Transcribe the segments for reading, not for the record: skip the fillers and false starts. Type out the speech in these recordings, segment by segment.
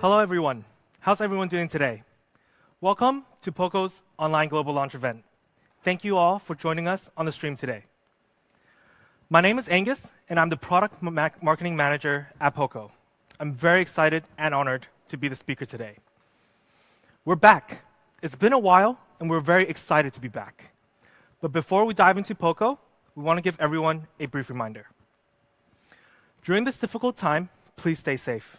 Hello everyone. How's everyone doing today? Welcome to POCO's online global launch event. Thank you all for joining us on the stream today. My name is Angus, and I'm the Product Marketing Manager at POCO. I'm very excited and honored to be the speaker today. We're back. It's been a while, and we're very excited to be back. But before we dive into POCO, we want to give everyone a brief reminder. During this difficult time, please stay safe.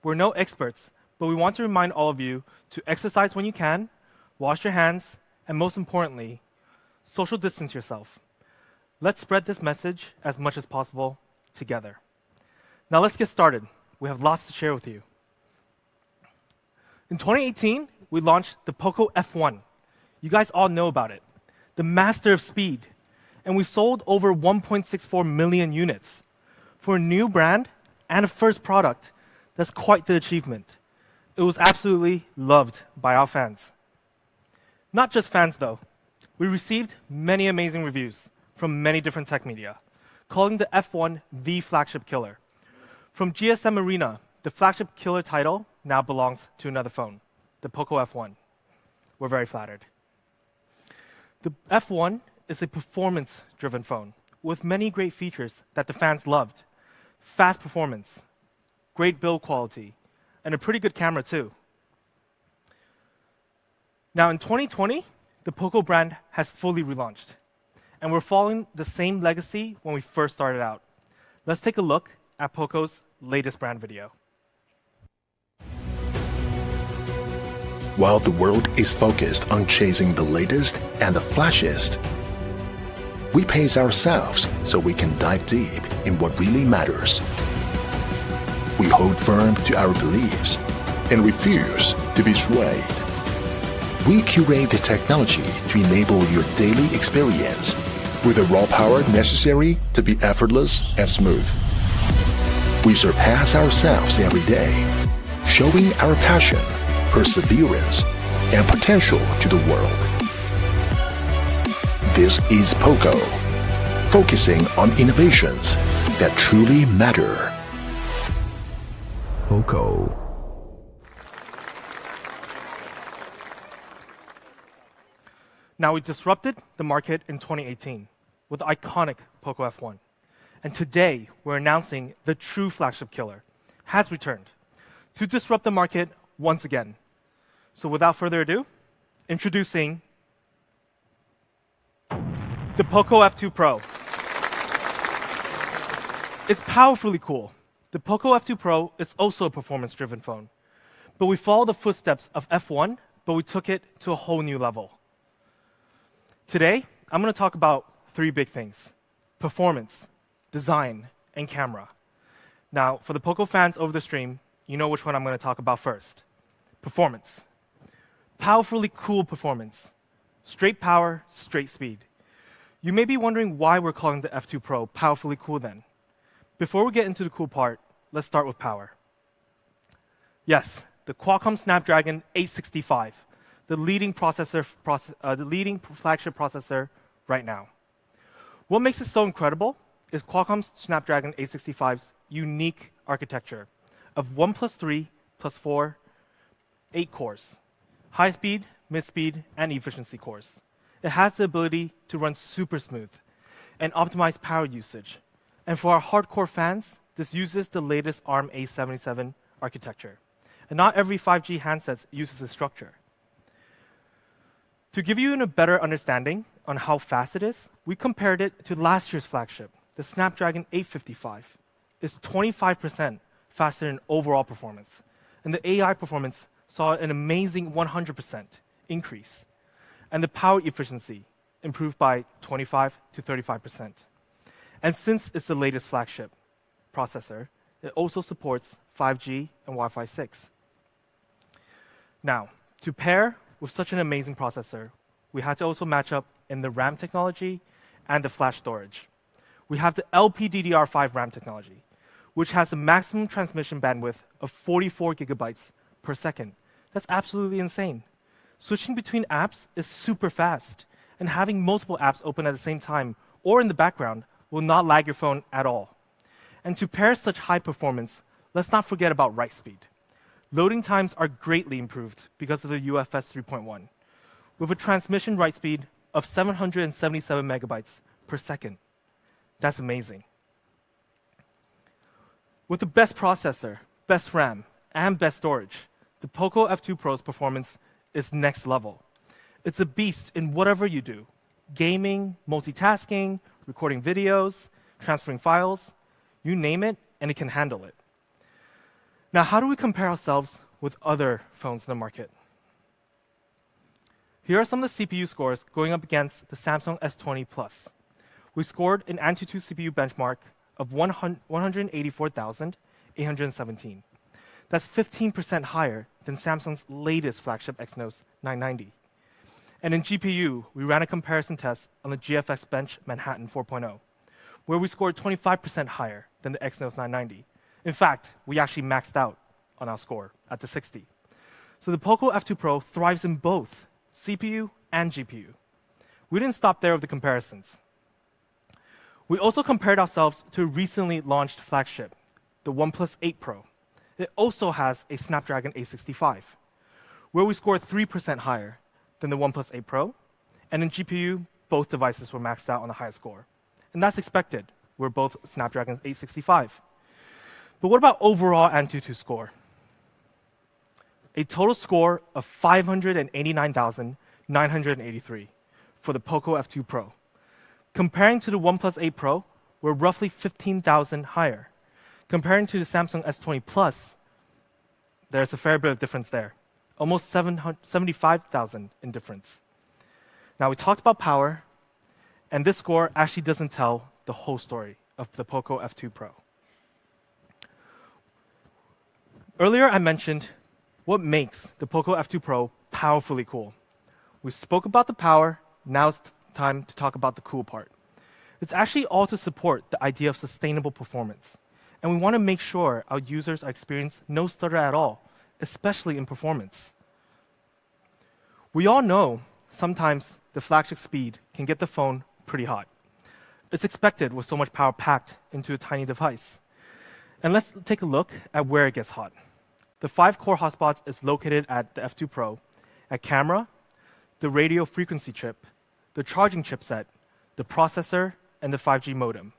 We're no experts, but we want to remind all of you to exercise when you can, wash your hands, and most importantly, social distance yourself. Let's spread this message as much as possible together. Now let's get started. We have lots to share with you. In 2018, we launched the POCO F1. You guys all know about it, the master of speed. And we sold over 1.64 million units. For a new brand and a first product, that's quite the achievement. It was absolutely loved by our fans. Not just fans, though. We received many amazing reviews from many different tech media, calling the F1 the flagship killer. From GSM Arena, the flagship killer title now belongs to another phone, the POCO F1. We're very flattered. The F1 is a performance-driven phone with many great features that the fans loved. Fast performance, great build quality, and a pretty good camera too. Now in 2020, the POCO brand has fully relaunched, and we're following the same legacy when we first started out. Let's take a look at POCO's latest brand video. While the world is focused on chasing the latest and the flashiest, we pace ourselves so we can dive deep in what really matters. We hold firm to our beliefs and refuse to be swayed. We curate the technology to enable your daily experience with the raw power necessary to be effortless and smooth. We surpass ourselves every day, showing our passion, perseverance, and potential to the world. This is POCO, focusing on innovations that truly matter. POCO. Now, we disrupted the market in 2018 with the iconic POCO F1. And today, we're announcing the true flagship killer has returned to disrupt the market once again. So without further ado, introducing the POCO F2 Pro. It's powerfully cool. The POCO F2 Pro is also a performance-driven phone. But we follow the footsteps of F1, but we took it to a whole new level. Today, I'm going to talk about three big things: performance, design, and camera. Now, for the POCO fans over the stream, you know which one I'm going to talk about first. Performance. Powerfully cool performance. Straight power, straight speed. You may be wondering why we're calling the F2 Pro powerfully cool then. Before we get into the cool part, let's start with power. Yes, the Qualcomm Snapdragon 865, the leading flagship processor right now. What makes it so incredible is Qualcomm's Snapdragon 865's unique architecture of 1 + 3 + 4, 8 cores, high speed, mid speed, and efficiency cores. It has the ability to run super smooth and optimize power usage. And for our hardcore fans, this uses the latest ARM A77 architecture. And not every 5G handset uses this structure. To give you a better understanding on how fast it is, we compared it to last year's flagship, the Snapdragon 855. It's 25% faster in overall performance. And the AI performance saw an amazing 100% increase. And the power efficiency improved by 25 to 35%. And since it's the latest flagship processor, it also supports 5G and Wi-Fi 6. Now, to pair with such an amazing processor, we had to also match up in the RAM technology and the flash storage. We have the LPDDR5 RAM technology, which has a maximum transmission bandwidth of 44 gigabytes per second. That's absolutely insane. Switching between apps is super fast, and having multiple apps open at the same time or in the background will not lag your phone at all. And to pair such high performance, let's not forget about write speed. Loading times are greatly improved because of the UFS 3.1, with a transmission write speed of 777 megabytes per second. That's amazing. With the best processor, best RAM, and best storage, the POCO F2 Pro's performance is next level. It's a beast in whatever you do: gaming, multitasking, recording videos, transferring files, you name it, and it can handle it. Now, how do we compare ourselves with other phones in the market? Here are some of the CPU scores going up against the Samsung S20 Plus. We scored an Antutu CPU benchmark of 184,817. That's 15% higher than Samsung's latest flagship Exynos 990. And in GPU, we ran a comparison test on the GFX Bench Manhattan 4.0, where we scored 25% higher than the Exynos 990. In fact, we actually maxed out on our score at the 60. So the POCO F2 Pro thrives in both CPU and GPU. We didn't stop there with the comparisons. We also compared ourselves to a recently launched flagship, the OnePlus 8 Pro. It also has a Snapdragon 865, where we scored 3% higher than the OnePlus 8 Pro, and in GPU, both devices were maxed out on the highest score. And that's expected. We're both Snapdragon 865. But what about overall Antutu score? A total score of 589,983 for the POCO F2 Pro. Comparing to the OnePlus 8 Pro, we're roughly 15,000 higher. Comparing to the Samsung S20 Plus, there's a fair bit of difference there. Almost 75,000 in difference. Now, we talked about power, and this score actually doesn't tell the whole story of the POCO F2 Pro. Earlier, I mentioned what makes the POCO F2 Pro powerfully cool. We spoke about the power, now it's time to talk about the cool part. It's actually all to support the idea of sustainable performance. And we want to make sure our users experience no stutter at all, especially in performance. We all know sometimes the flagship speed can get the phone pretty hot. It's expected with so much power packed into a tiny device. And let's take a look at where it gets hot. The 5-core hotspots is located at the F2 Pro, at camera, the radio frequency chip, the charging chipset, the processor, and the 5G modem.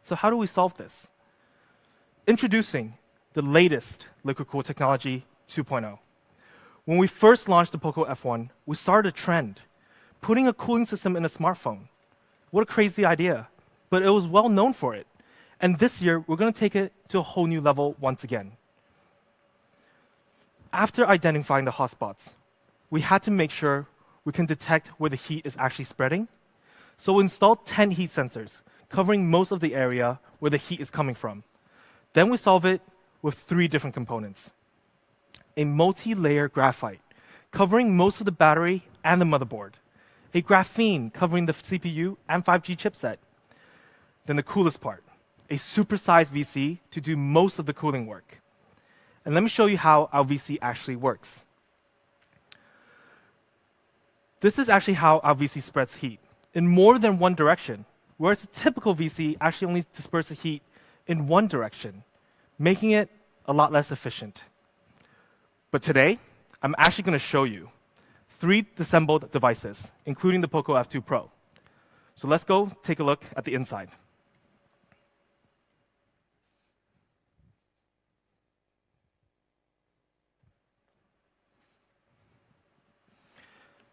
So how do we solve this? Introducing the latest liquid cool technology 2.0. When we first launched the POCO F1, we started a trend, putting a cooling system in a smartphone. What a crazy idea, but it was well known for it. And this year, we're going to take it to a whole new level once again. After identifying the hotspots, we had to make sure we can detect where the heat is actually spreading. So we installed 10 heat sensors, covering most of the area where the heat is coming from. Then we solve it with 3 different components. A multi-layer graphite, covering most of the battery and the motherboard. A graphene, covering the CPU and 5G chipset. Then the coolest part, a supersized VC to do most of the cooling work. And let me show you how our VC actually works. This is actually how our VC spreads heat, in more than one direction, whereas a typical VC actually only disperses heat in one direction, making it a lot less efficient. But today, I'm actually going to show you 3 disassembled devices, including the POCO F2 Pro. So let's go take a look at the inside.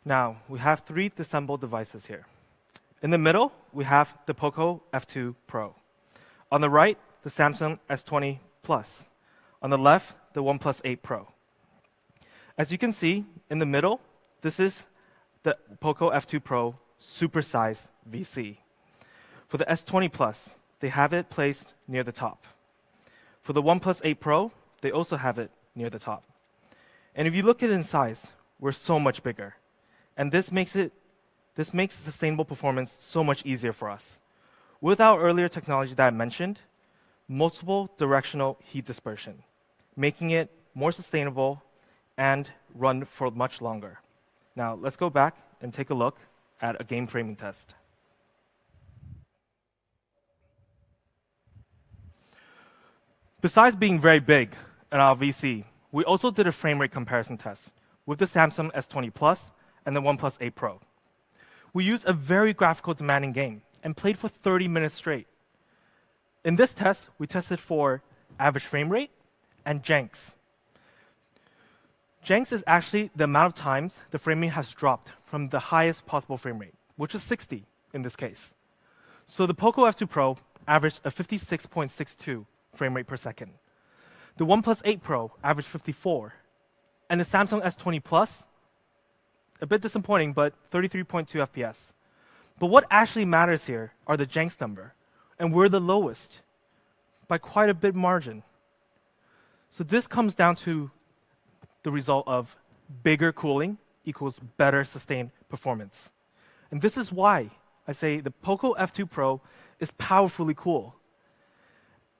Now, we have 3 disassembled devices here. In the middle, we have the POCO F2 Pro. On the right, the Samsung S20 Plus. On the left, the OnePlus 8 Pro. As you can see, in the middle, this is the POCO F2 Pro supersized VC. For the S20 Plus, they have it placed near the top. For the OnePlus 8 Pro, they also have it near the top. And if you look at it in size, we're so much bigger. And this makes sustainable performance so much easier for us. With our earlier technology that I mentioned, multiple directional heat dispersion, making it more sustainable and run for much longer. Now, let's go back and take a look at a game framing test. Besides being very big in our VC, we also did a frame rate comparison test with the Samsung S20 Plus and the OnePlus 8 Pro. We used a very graphical demanding game and played for 30 minutes straight. In this test, we tested for average frame rate and janks. Janks is actually the amount of times the frame rate has dropped from the highest possible frame rate, which is 60 in this case. So the POCO F2 Pro averaged a 56.62 frame rate per second. The OnePlus 8 Pro averaged 54. And the Samsung S20 Plus, a bit disappointing, but 33.2 FPS. But what actually matters here are the janks number, and we're the lowest by quite a bit margin. So this comes down to the result of bigger cooling equals better sustained performance. And this is why I say the POCO F2 Pro is powerfully cool.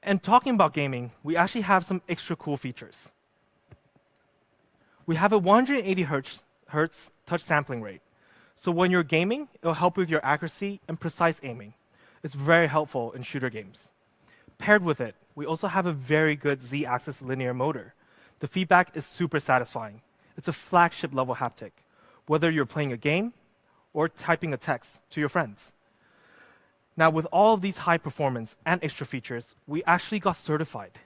And talking about gaming, we actually have some extra cool features. We have a 180 hertz touch sampling rate. So when you're gaming, it'll help with your accuracy and precise aiming. It's very helpful in shooter games. Paired with it, we also have a very good Z-axis linear motor. The feedback is super satisfying. It's a flagship level haptic, whether you're playing a game or typing a text to your friends. Now, with all of these high performance and extra features, we actually got certified.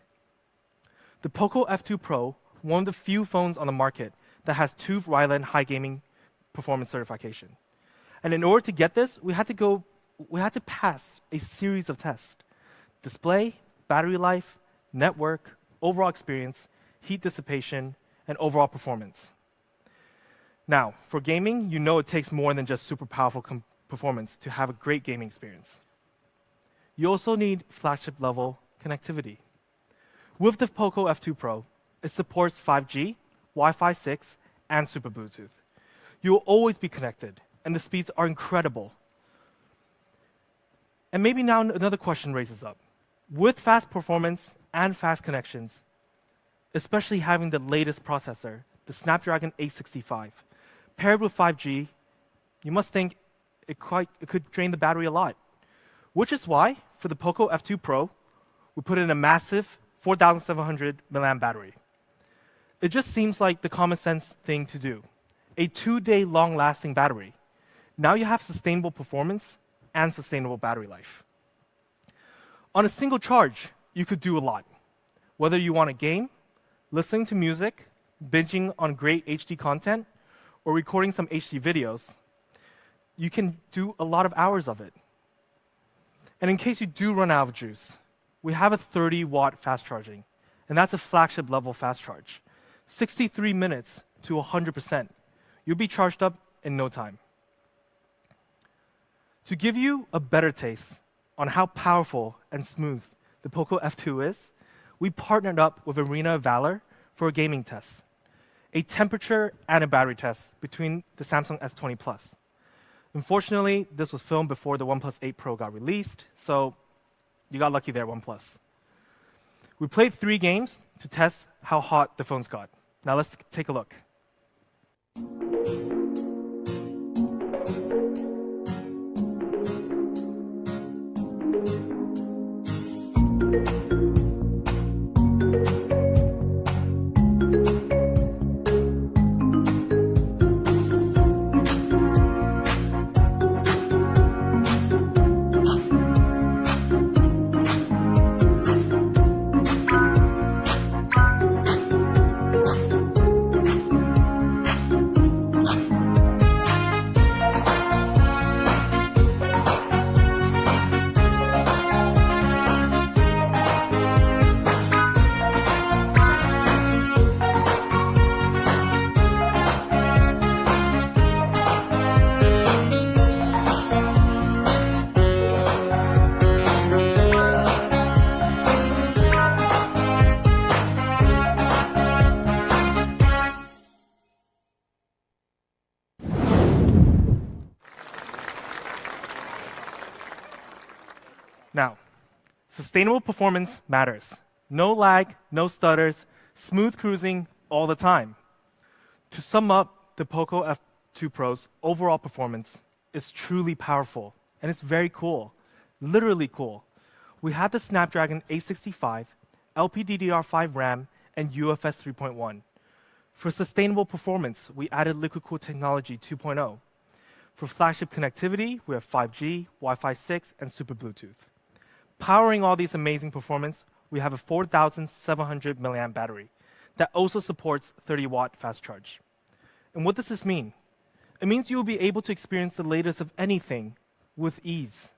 The POCO F2 Pro, one of the few phones on the market that has TÜV Rheinland high gaming performance certification. And in order to get this, we had to pass a series of tests: display, battery life, network, overall experience, heat dissipation, and overall performance. Now, for gaming, you know it takes more than just super powerful performance to have a great gaming experience. You also need flagship level connectivity. With the POCO F2 Pro, it supports 5G, Wi-Fi 6, and Super Bluetooth. You will always be connected, and the speeds are incredible. And maybe now another question raises up. With fast performance and fast connections, especially having the latest processor, the Snapdragon 865, paired with 5G, you must think it could drain the battery a lot. Which is why, for the POCO F2 Pro, we put in a massive 4,700 mAh battery. It just seems like the common sense thing to do. A 2-day long-lasting battery. Now you have sustainable performance and sustainable battery life. On a single charge, you could do a lot. Whether you want to game, listening to music, binging on great HD content, or recording some HD videos, you can do a lot of hours of it. And in case you do run out of juice, we have a 30-watt fast charging, and that's a flagship level fast charge. 63 minutes to 100%. You'll be charged up in no time. To give you a better taste on how powerful and smooth the POCO F2 is, we partnered up with Arena of Valor for a gaming test, a temperature and a battery test between the Samsung S20 Plus. Unfortunately, this was filmed before the OnePlus 8 Pro got released, so you got lucky there, OnePlus. We played 3 games to test how hot the phones got. Now let's take a look. Now, sustainable performance matters. No lag, no stutters, smooth cruising all the time. To sum up, the POCO F2 Pro's overall performance is truly powerful, and it's very cool, literally cool. We have the Snapdragon 865, LPDDR5 RAM, and UFS 3.1. For sustainable performance, we added liquid cooled technology 2.0. For flagship connectivity, we have 5G, Wi-Fi 6, and Super Bluetooth. Powering all these amazing performance, we have a 4,700 milliamp battery that also supports 30-watt fast charge. And what does this mean? It means you will be able to experience the latest of anything with ease.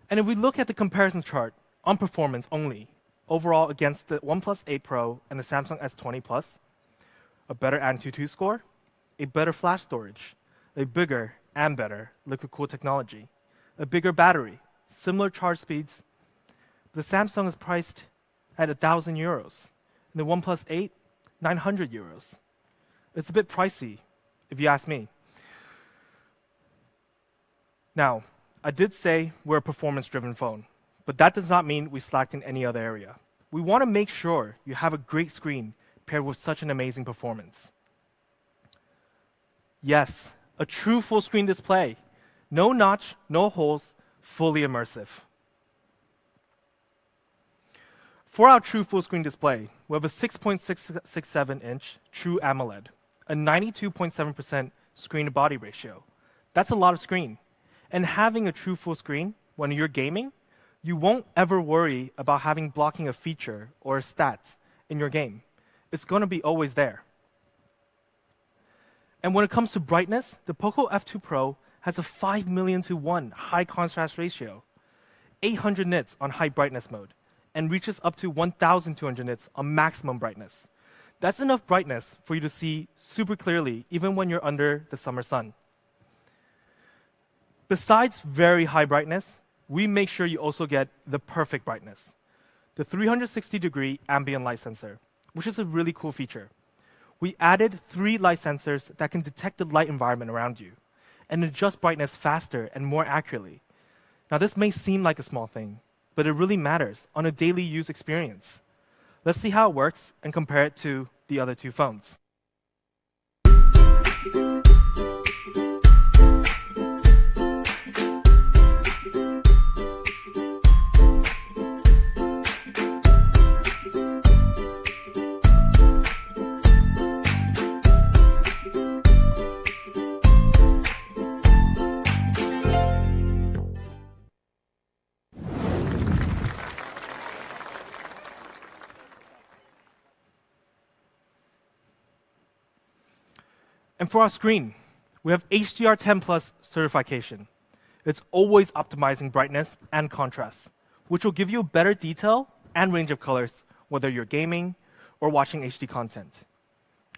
And if we look at the comparison chart on performance only, overall against the OnePlus 8 Pro and the Samsung S20 Plus, a better Antutu score, a better flash storage, a bigger and better liquid-cooled technology, a bigger battery, similar charge speeds. The Samsung is priced at €1,000, and the OnePlus 8, €900. It's a bit pricey, if you ask me. Now, I did say we're a performance-driven phone, but that does not mean we slacked in any other area. We want to make sure you have a great screen paired with such an amazing performance. Yes, a true full-screen display. No notch, no holes, fully immersive. For our true full-screen display, we have a 6.667-inch True AMOLED, a 92.7% screen-to-body ratio. That's a lot of screen. And having a true full screen, when you're gaming, you won't ever worry about having blocking a feature or a stat in your game. It's going to be always there. And when it comes to brightness, the POCO F2 Pro has a 5 million to 1 high contrast ratio, 800 nits on high brightness mode, and reaches up to 1,200 nits on maximum brightness. That's enough brightness for you to see super clearly, even when you're under the summer sun. Besides very high brightness, we make sure you also get the perfect brightness, the 360-degree ambient light sensor, which is a really cool feature. We added 3 light sensors that can detect the light environment around you and adjust brightness faster and more accurately. Now, this may seem like a small thing, but it really matters on a daily use experience. Let's see how it works and compare it to the other 2 phones. And for our screen, we have HDR10 Plus certification. It's always optimizing brightness and contrast, which will give you better detail and range of colors, whether you're gaming or watching HD content.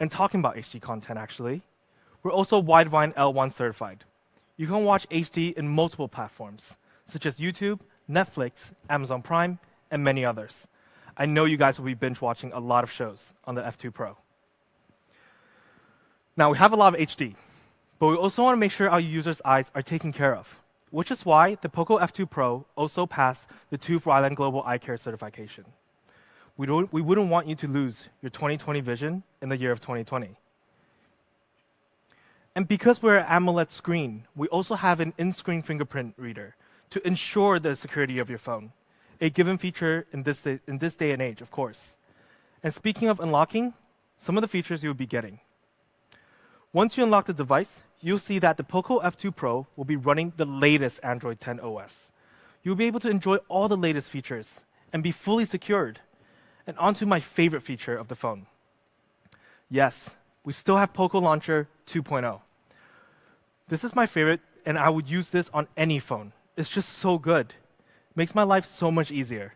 And talking about HD content, actually, we're also Widevine L1 certified. You can watch HD in multiple platforms, such as YouTube, Netflix, Amazon Prime, and many others. I know you guys will be binge watching a lot of shows on the F2 Pro. Now, we have a lot of HD, but we also want to make sure our users' eyes are taken care of, which is why the POCO F2 Pro also passed the TÜV Rheinland Global Eye Care certification. We wouldn't want you to lose your 20/20 vision in the year of 2020. And because we're an AMOLED screen, we also have an in-screen fingerprint reader to ensure the security of your phone, a given feature in this day and age, of course. And speaking of unlocking, some of the features you'll be getting. Once you unlock the device, you'll see that the POCO F2 Pro will be running the latest Android 10 OS. You'll be able to enjoy all the latest features and be fully secured. And onto my favorite feature of the phone. Yes, we still have POCO Launcher 2.0. This is my favorite, and I would use this on any phone. It's just so good. Makes my life so much easier.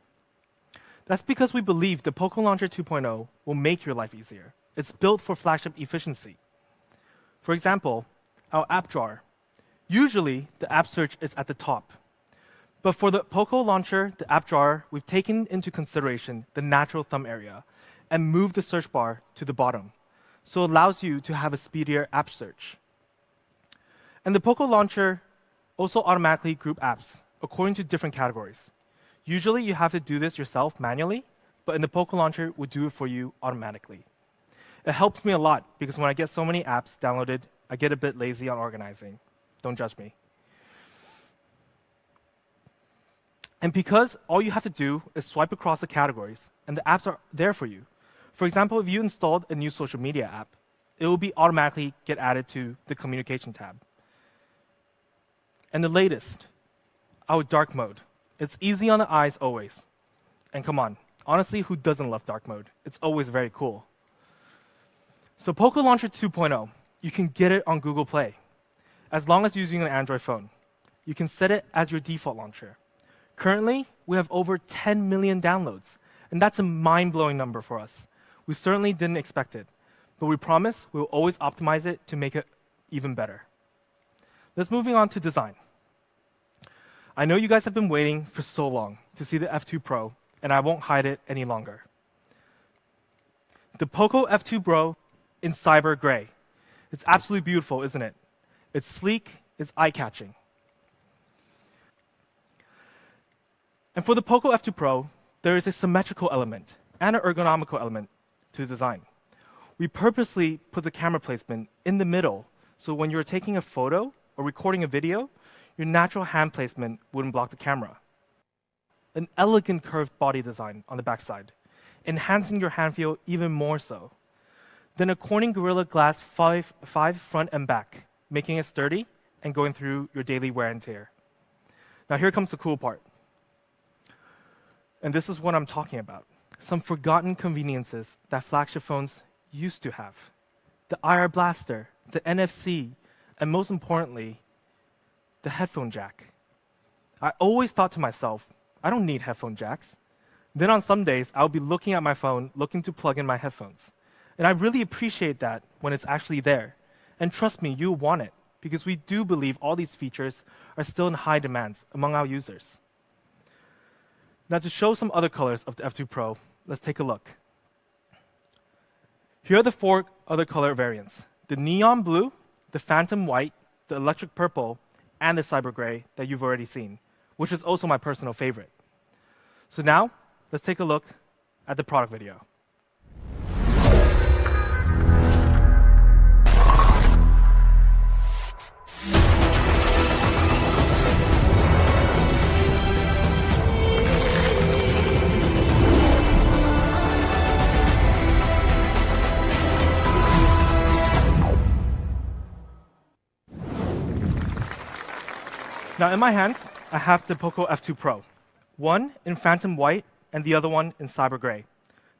That's because we believe the POCO Launcher 2.0 will make your life easier. It's built for flagship efficiency. For example, our app drawer. Usually, the app search is at the top. But for the POCO Launcher, the app drawer, we've taken into consideration the natural thumb area and moved the search bar to the bottom, so it allows you to have a speedier app search. And the POCO Launcher also automatically groups apps according to different categories. Usually, you have to do this yourself manually, but in the POCO Launcher, we'll do it for you automatically. It helps me a lot because when I get so many apps downloaded, I get a bit lazy on organizing. Don't judge me. And because all you have to do is swipe across the categories and the apps are there for you, For example, if you installed a new social media app, it will be automatically get added to the communication tab. And the latest, our dark mode. It's easy on the eyes always. And come on, honestly, who doesn't love dark mode? It's always very cool. So POCO Launcher 2.0, you can get it on Google Play, as long as you're using an Android phone. You can set it as your default launcher. Currently, we have over 10 million downloads, and that's a mind-blowing number for us. We certainly didn't expect it, but we promise we will always optimize it to make it even better. Let's moving on to design. I know you guys have been waiting for so long to see the F2 Pro, and I won't hide it any longer. The POCO F2 Pro in cyber gray. It's absolutely beautiful, isn't it? It's sleek, it's eye-catching. And for the POCO F2 Pro, there is a symmetrical element and an ergonomical element to the design. We purposely put the camera placement in the middle, so when you're taking a photo or recording a video, your natural hand placement wouldn't block the camera. An elegant curved body design on the backside, enhancing your hand feel even more so. Then a Corning Gorilla Glass 5 front and back, making it sturdy and going through your daily wear and tear. Now here comes the cool part. And this is what I'm talking about. Some forgotten conveniences that flagship phones used to have. The IR blaster, the NFC, and most importantly, the headphone jack. I always thought to myself, I don't need headphone jacks. Then on some days, I'll be looking at my phone, looking to plug in my headphones. And I really appreciate that when it's actually there. And trust me, you'll want it, because we do believe all these features are still in high demand among our users. Now to show some other colors of the F2 Pro, let's take a look. Here are the 4 other color variants: the neon blue, the phantom white, the electric purple, and the cyber gray that you've already seen, which is also my personal favorite. So now, let's take a look at the product video. Now in my hands, I have the POCO F2 Pro. One in phantom white and the other one in cyber gray.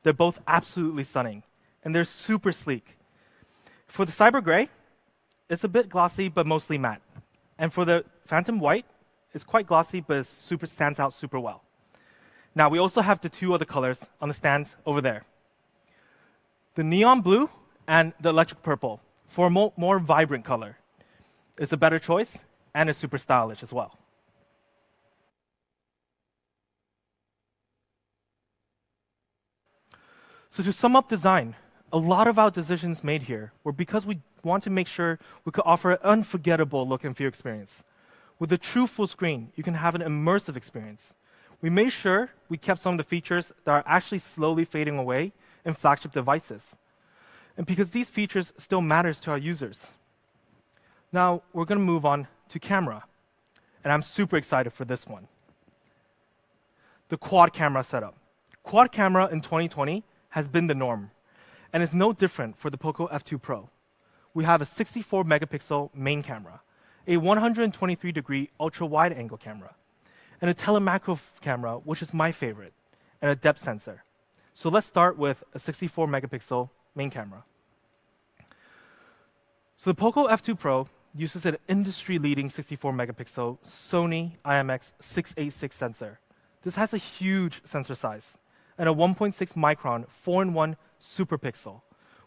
They're both absolutely stunning, and they're super sleek. For the cyber gray, it's a bit glossy, but mostly matte. And for the phantom white, it's quite glossy, but it stands out super well. Now we also have the 2 other colors on the stands over there. The neon blue and the electric purple for a more vibrant color. It's a better choice, and it's super stylish as well. So to sum up design, a lot of our decisions made here were because we want to make sure we could offer an unforgettable look and feel experience. With a true full screen, you can have an immersive experience. We made sure we kept some of the features that are actually slowly fading away in flagship devices. And because these features still matters to our users. Now, we're going to move on to camera. And I'm super excited for this one. The quad camera setup. Quad camera in 2020 has been the norm, and is no different for the POCO F2 Pro. We have a 64 megapixel main camera, a 123-degree ultra-wide angle camera, and a telemacro camera, which is my favorite, and a depth sensor. So let's start with a 64 megapixel main camera. So the POCO F2 Pro uses an industry-leading 64 megapixel Sony IMX686 sensor. This has a huge sensor size and a 1.6 micron 4-in-1 super pixel.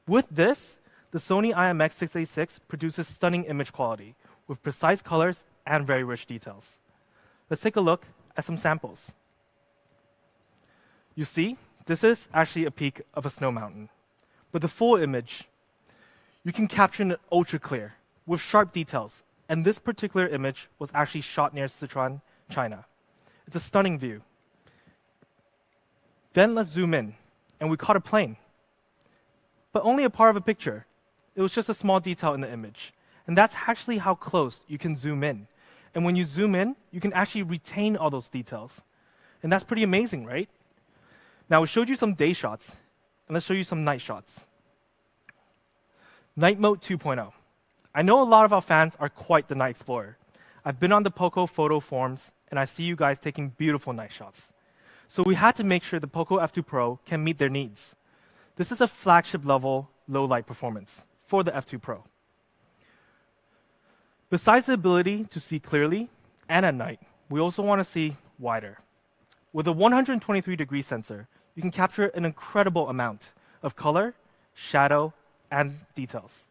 With this, the Sony IMX686 produces stunning image quality with precise colors and very rich details. Let's take a look at some samples. You see, this is actually a peak of a snow mountain. But the full image, you can capture it ultra clear with sharp details. And this particular image was actually shot near Sichuan, China. It's a stunning view. Then let's zoom in, and we caught a plane. But only a part of a picture. It was just a small detail in the image. And that's actually how close you can zoom in. And when you zoom in, you can actually retain all those details. And that's pretty amazing, right? Now, we showed you some day shots. and let's show you some night shots. Night Mode 2.0. I know a lot of our fans are quite the night explorer. I've been on the POCO photo forums, and I see you guys taking beautiful night shots. So we had to make sure the POCO F2 Pro can meet their needs. This is a flagship level low light performance for the F2 Pro. Besides the ability to see clearly and at night, we also want to see wider. With a 123-degree sensor, you can capture an incredible amount of color, shadow, and details.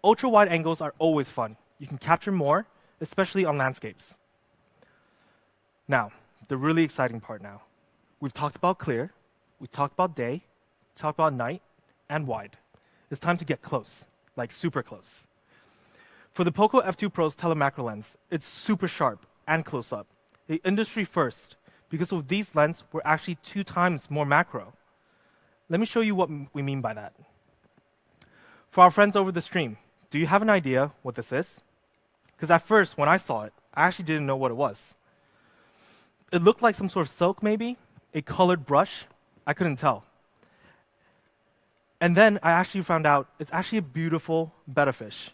Ultra-wide angles are always fun. You can capture more, especially on landscapes. Now, the really exciting part now. We've talked about clear, we talked about day, talked about night, and wide. It's time to get close, like super close. For the POCO F2 Pro's telemacro lens, it's super sharp and close up. The industry first, because with these lenses, we're actually 2 times more macro. Let me show you what we mean by that. For our friends over the stream, do you have an idea what this is? Because at first, when I saw it, I actually didn't know what it was. It looked like some sort of silk, maybe, a colored brush. I couldn't tell. And then I actually found out it's actually a beautiful betta fish.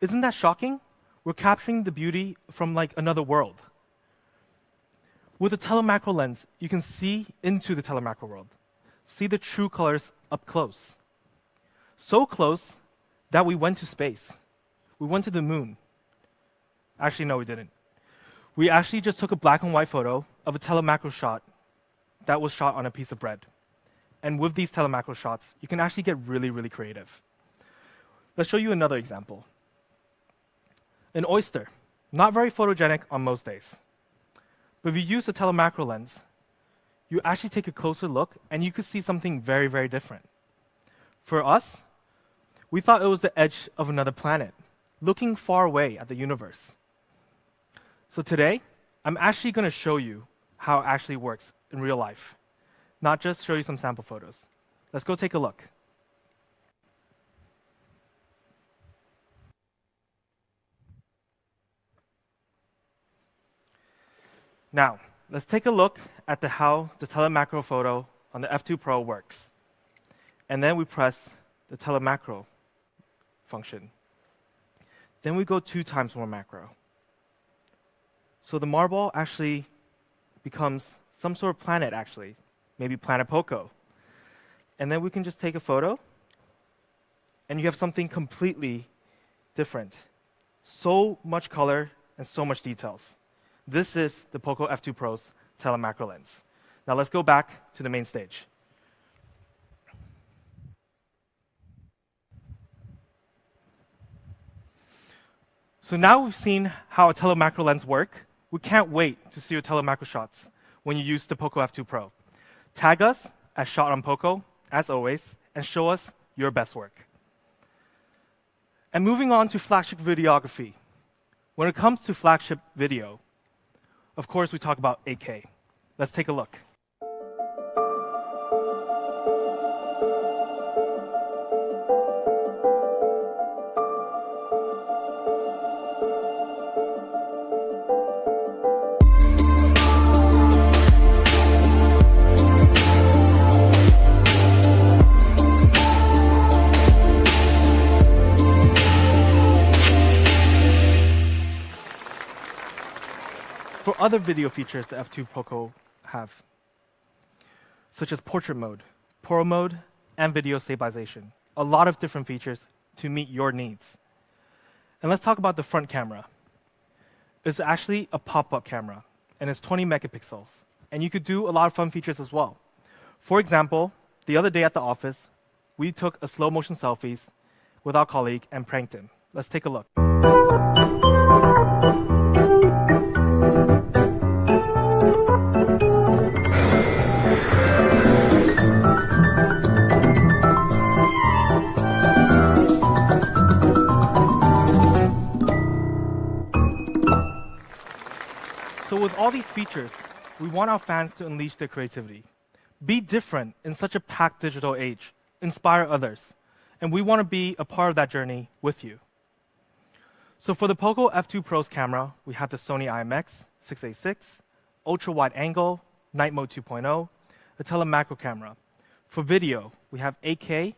Isn't that shocking? We're capturing the beauty from like another world. With a telemacro lens, you can see into the telemacro world, see the true colors up close. So close that we went to space. We went to the moon. Actually, no, we didn't. We actually just took a black and white photo of a telemacro shot that was shot on a piece of bread. And with these telemacro shots, you can actually get really, really creative. Let's show you another example. An oyster, not very photogenic on most days. But if you use a telemacro lens, you actually take a closer look and you could see something very, very different. For us, we thought it was the edge of another planet, looking far away at the universe. So today, I'm actually going to show you how it actually works in real life, not just show you some sample photos. Let's go take a look. Now, let's take a look at how the telemacro photo on the F2 Pro works. And then we press the telemacro function. Then we go 2 times more macro. So the marble actually becomes some sort of planet, actually, maybe Planet POCO. And then we can just take a photo, and you have something completely different. So much color and so much details. This is the POCO F2 Pro's telemacro lens. Now let's go back to the main stage. So now we've seen how a telemacro lens work. We can't wait to see your telemacro shots when you use the POCO F2 Pro. Tag us at Shot on POCO, as always, and show us your best work. And moving on to flagship videography. When it comes to flagship video, of course, we talk about 8K. Let's take a look. For other video features the F2 POCO have, such as portrait mode, pro mode, and video stabilization. A lot of different features to meet your needs. And let's talk about the front camera. It's actually a pop-up camera, and it's 20 megapixels. And you could do a lot of fun features as well. For example, the other day at the office, we took a slow motion selfies with our colleague and pranked him. Let's take a look. So with all these features, we want our fans to unleash their creativity. Be different in such a packed digital age. Inspire others. And we want to be a part of that journey with you. So for the POCO F2 Pro's camera, we have the Sony IMX686, ultra-wide angle, night mode 2.0, a telemacro camera. For video, we have 8K,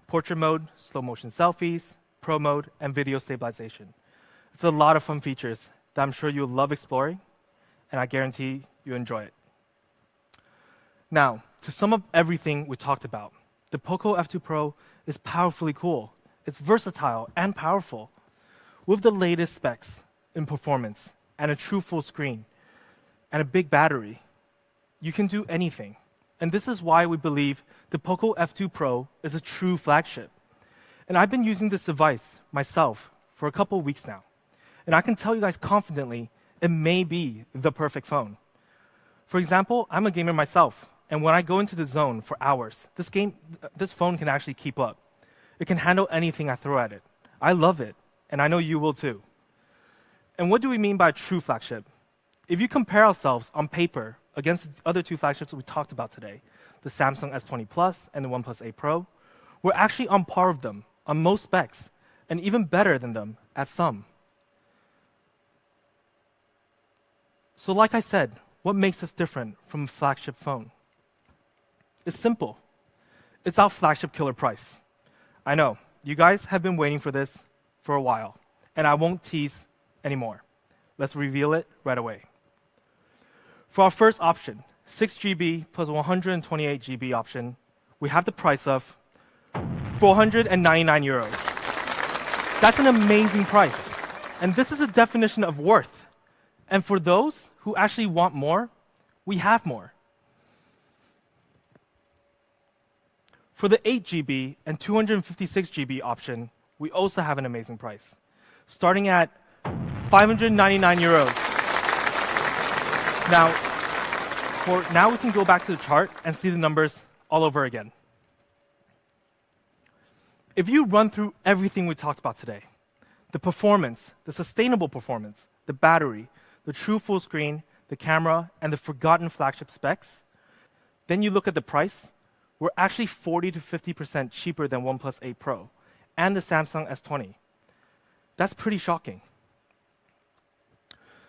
portrait mode, slow motion selfies, pro mode, and video stabilization. It's a lot of fun features that I'm sure you'll love exploring, and I guarantee you enjoy it. Now, to sum up everything we talked about, the POCO F2 Pro is powerfully cool. It's versatile and powerful. With the latest specs in performance and a true full screen and a big battery, you can do anything. And this is why we believe the POCO F2 Pro is a true flagship. And I've been using this device myself for a couple of weeks now. And I can tell you guys confidently, it may be the perfect phone. For example, I'm a gamer myself, and when I go into the zone for hours, this phone can actually keep up. It can handle anything I throw at it. I love it, and I know you will too. And what do we mean by a true flagship? If you compare ourselves on paper against the other two flagships we talked about today, the Samsung S20 Plus and the OnePlus 8 Pro, we're actually on par with them on most specs, and even better than them at some. So like I said, what makes us different from a flagship phone? It's simple. It's our flagship killer price. I know, you guys have been waiting for this for a while, and I won't tease anymore. Let's reveal it right away. For our first option, 6GB plus 128GB option, we have the price of 499 euros. That's an amazing price. And this is a definition of worth. And for those who actually want more, we have more. For the 8GB and 256GB option, we also have an amazing price, starting at 599 euros. Now we can go back to the chart and see the numbers all over again. If you run through everything we talked about today, the performance, the sustainable performance, the battery, the true full screen, the camera, and the forgotten flagship specs, then you look at the price, we're actually 40 to 50% cheaper than OnePlus 8 Pro and the Samsung S20. That's pretty shocking.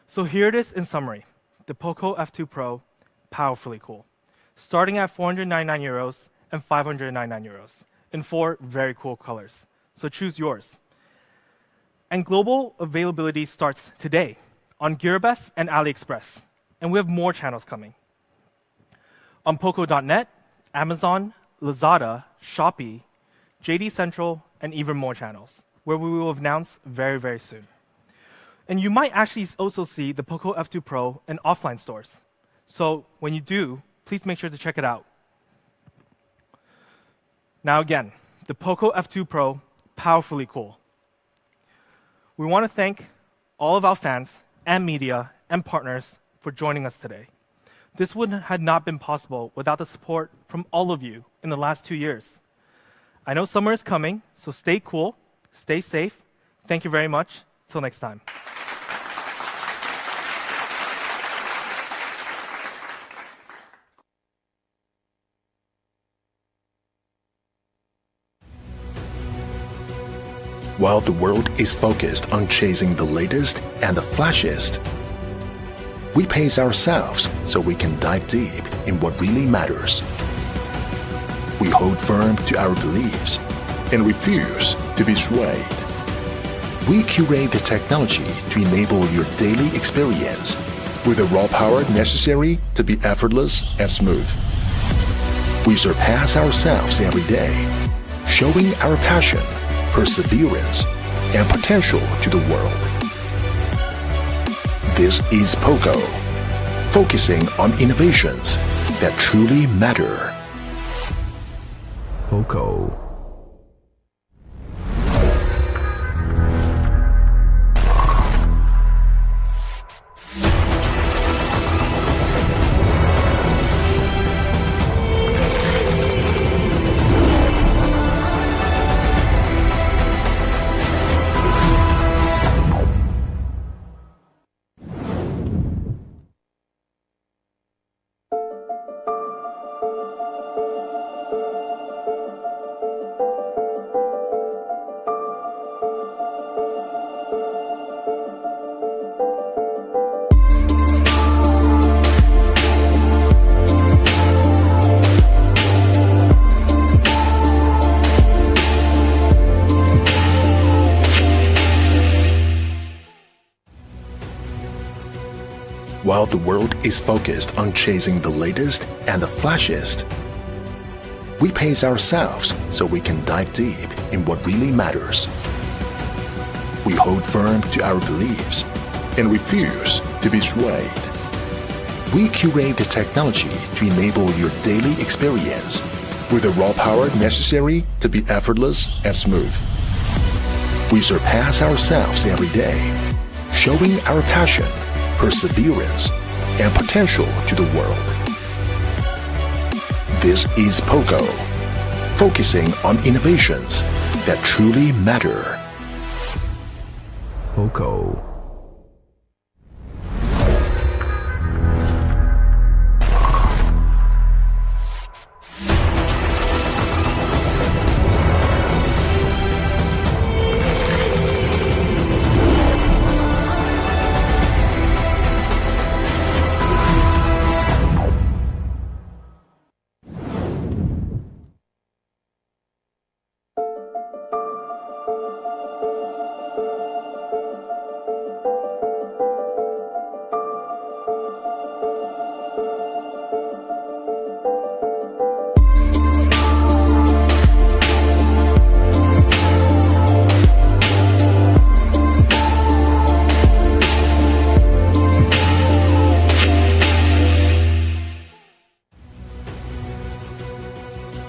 So here it is in summary. The POCO F2 Pro, powerfully cool. Starting at 499 euros and 599 euros in 4 very cool colors. So choose yours. And global availability starts today on Gearbest and AliExpress. And we have more channels coming. On POCO.net, Amazon, Lazada, Shopee, JD Central, and even more channels, where we will announce very, very soon. And you might actually also see the POCO F2 Pro in offline stores. So when you do, please make sure to check it out. Now again, the POCO F2 Pro, powerfully cool. We want to thank all of our fans and media and partners for joining us today. This would have not been possible without the support from all of you in the last 2 years. I know summer is coming, so stay cool, stay safe. Thank you very much. Till next time. While the world is focused on chasing the latest and the flashiest, we pace ourselves so we can dive deep in what really matters. We hold firm to our beliefs and refuse to be swayed. We curate the technology to enable your daily experience with the raw power necessary to be effortless and smooth. We surpass ourselves every day, showing our passion, perseverance, and potential to the world. This is POCO, focusing on innovations that truly matter. POCO. While the world is focused on chasing the latest and the flashiest, we pace ourselves so we can dive deep in what really matters. We hold firm to our beliefs and refuse to be swayed. We curate the technology to enable your daily experience with the raw power necessary to be effortless and smooth. We surpass ourselves every day, showing our passion, perseverance, and potential to the world. This is POCO, focusing on innovations that truly matter. POCO.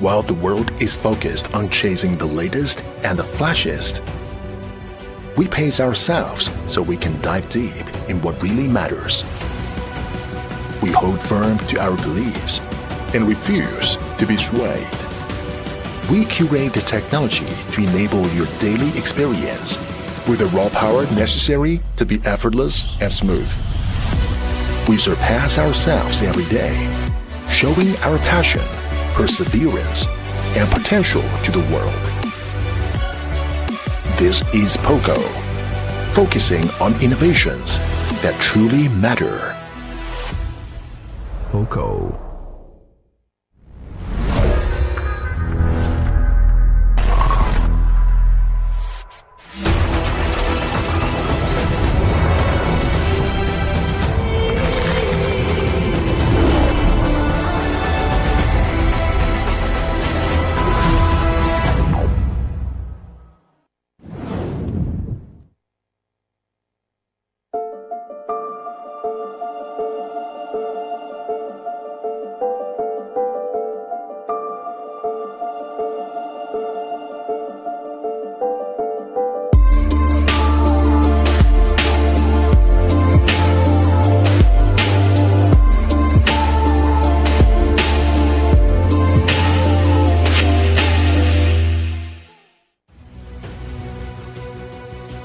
While the world is focused on chasing the latest and the flashiest, we pace ourselves so we can dive deep in what really matters. We hold firm to our beliefs and refuse to be swayed. We curate the technology to enable your daily experience with the raw power necessary to be effortless and smooth. We surpass ourselves every day, showing our passion, perseverance, and potential to the world. This is POCO, focusing on innovations that truly matter. POCO.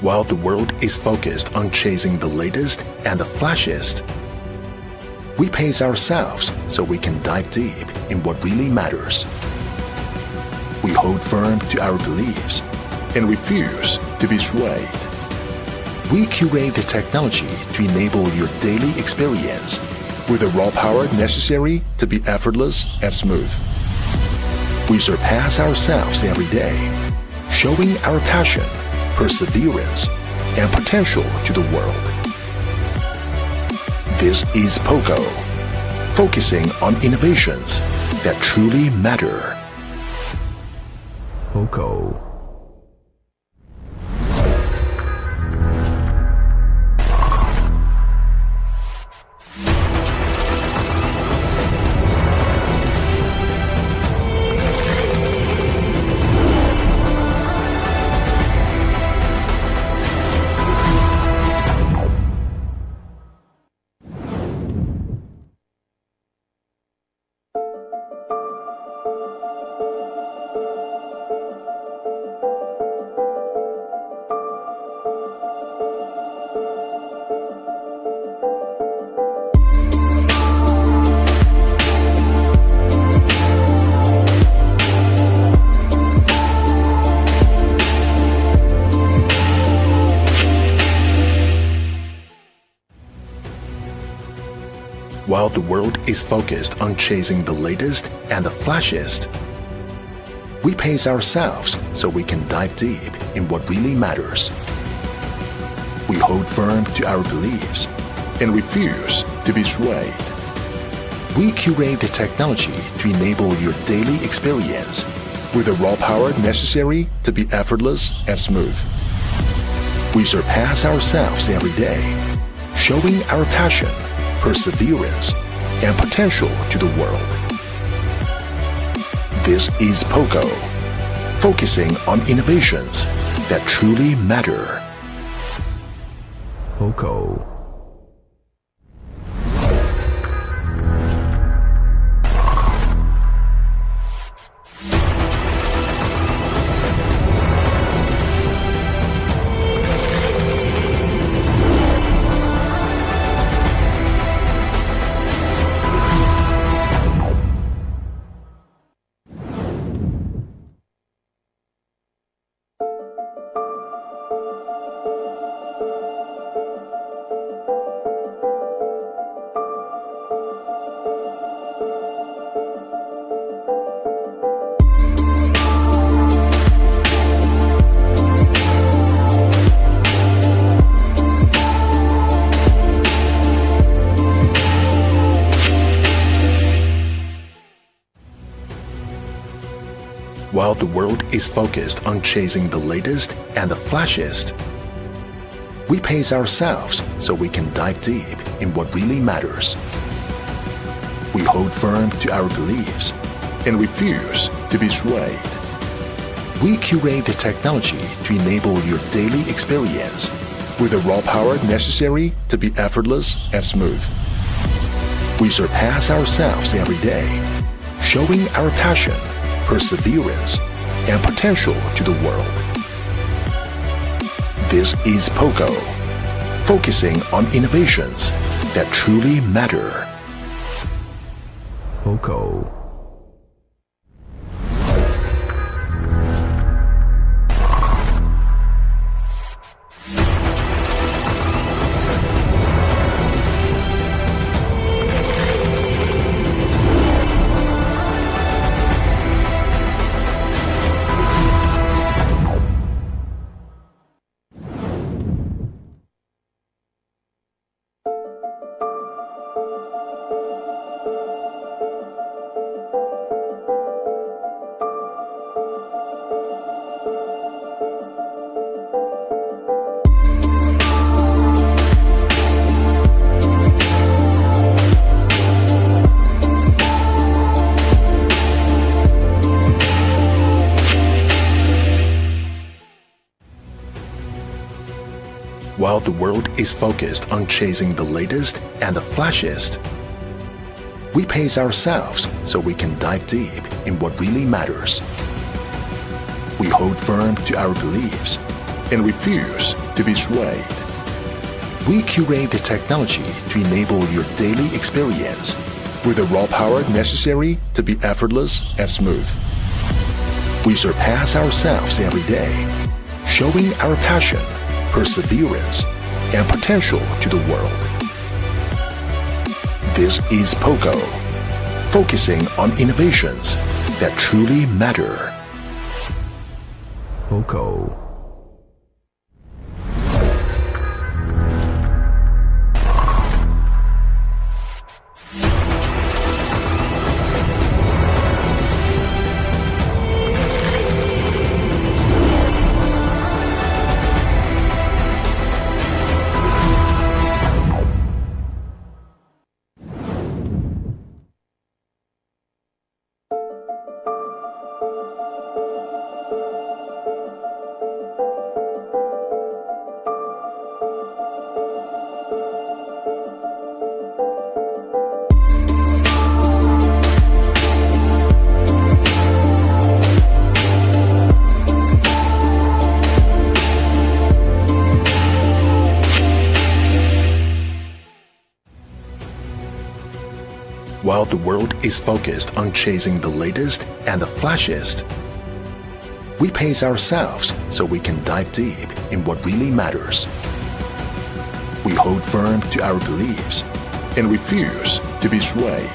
While the world is focused on chasing the latest and the flashiest, we pace ourselves so we can dive deep in what really matters. We hold firm to our beliefs and refuse to be swayed. We curate the technology to enable your daily experience with the raw power necessary to be effortless and smooth. We surpass ourselves every day, showing our passion, perseverance, and potential to the world. This is POCO, focusing on innovations that truly matter. POCO. While the world is focused on chasing the latest and the flashiest, we pace ourselves so we can dive deep in what really matters. We hold firm to our beliefs and refuse to be swayed. We curate the technology to enable your daily experience with the raw power necessary to be effortless and smooth. We surpass ourselves every day, showing our passion, perseverance, and potential to the world. This is POCO, focusing on innovations that truly matter. POCO. While the world is focused on chasing the latest and the flashiest, we pace ourselves so we can dive deep in what really matters. We hold firm to our beliefs and refuse to be swayed. We curate the technology to enable your daily experience with the raw power necessary to be effortless and smooth. We surpass ourselves every day, showing our passion, perseverance, and potential to the world. This is POCO, focusing on innovations that truly matter. POCO. While the world is focused on chasing the latest and the flashiest, we pace ourselves so we can dive deep in what really matters. We hold firm to our beliefs and refuse to be swayed. We curate the technology to enable your daily experience with the raw power necessary to be effortless and smooth. We surpass ourselves every day, showing our passion, perseverance, and potential to the world. This is POCO, focusing on innovations that truly matter. POCO. While the world is focused on chasing the latest and the flashiest, we pace ourselves so we can dive deep in what really matters. We hold firm to our beliefs and refuse to be swayed.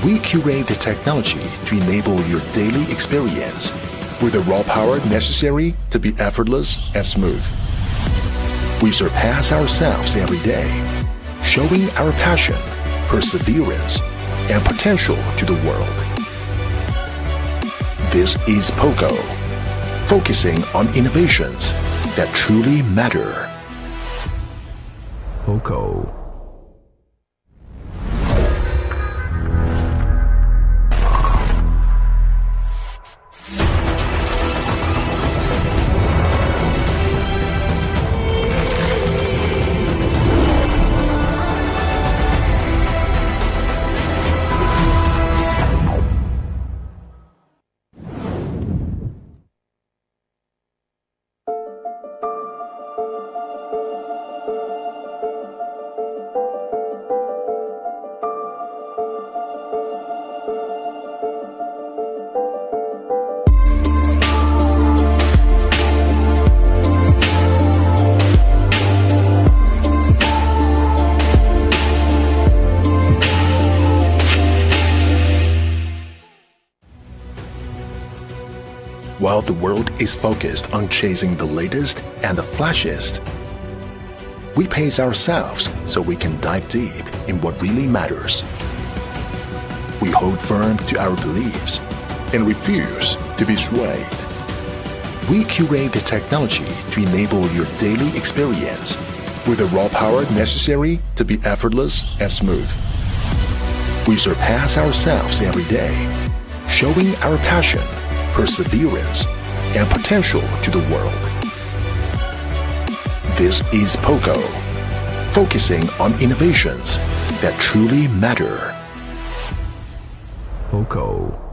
We curate the technology to enable your daily experience with the raw power necessary to be effortless and smooth. We surpass ourselves every day, showing our passion, perseverance, and potential to the world. This is POCO, focusing on innovations that truly matter. POCO. While the world is focused on chasing the latest and the flashiest, we pace ourselves so we can dive deep in what really matters. We hold firm to our beliefs and refuse to be swayed. We curate the technology to enable your daily experience with the raw power necessary to be effortless and smooth. We surpass ourselves every day, showing our passion, perseverance, and potential to the world. This is POCO, focusing on innovations that truly matter. POCO.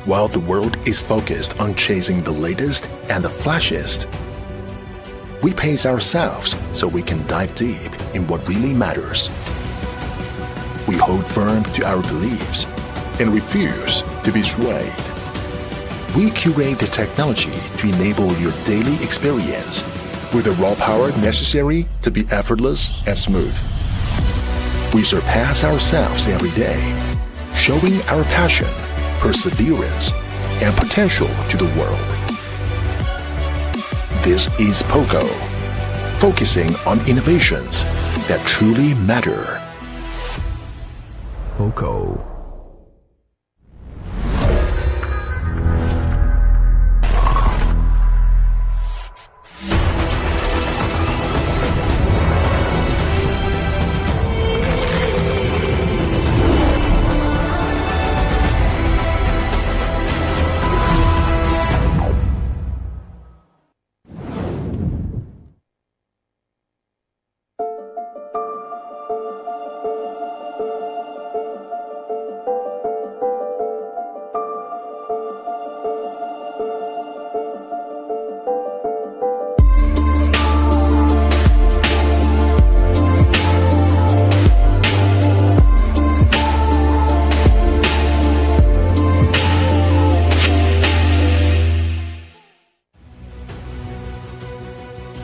While the world is focused on chasing the latest and the flashiest, we pace ourselves so we can dive deep in what really matters. We hold firm to our beliefs and refuse to be swayed. We curate the technology to enable your daily experience with the raw power necessary to be effortless and smooth. We surpass ourselves every day, showing our passion, perseverance, and potential to the world. This is POCO, focusing on innovations that truly matter. POCO.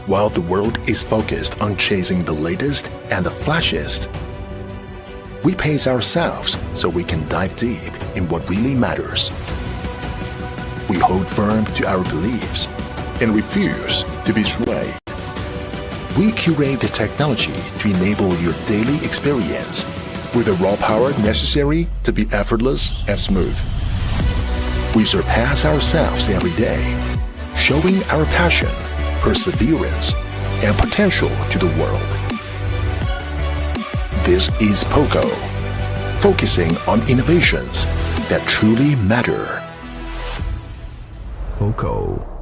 While the world is focused on chasing the latest and the flashiest, we pace ourselves so we can dive deep in what really matters. We hold firm to our beliefs and refuse to be swayed. We curate the technology to enable your daily experience with the raw power necessary to be effortless and smooth. We surpass ourselves every day, showing our passion, perseverance, and potential to the world. This is POCO, focusing on innovations that truly matter. POCO.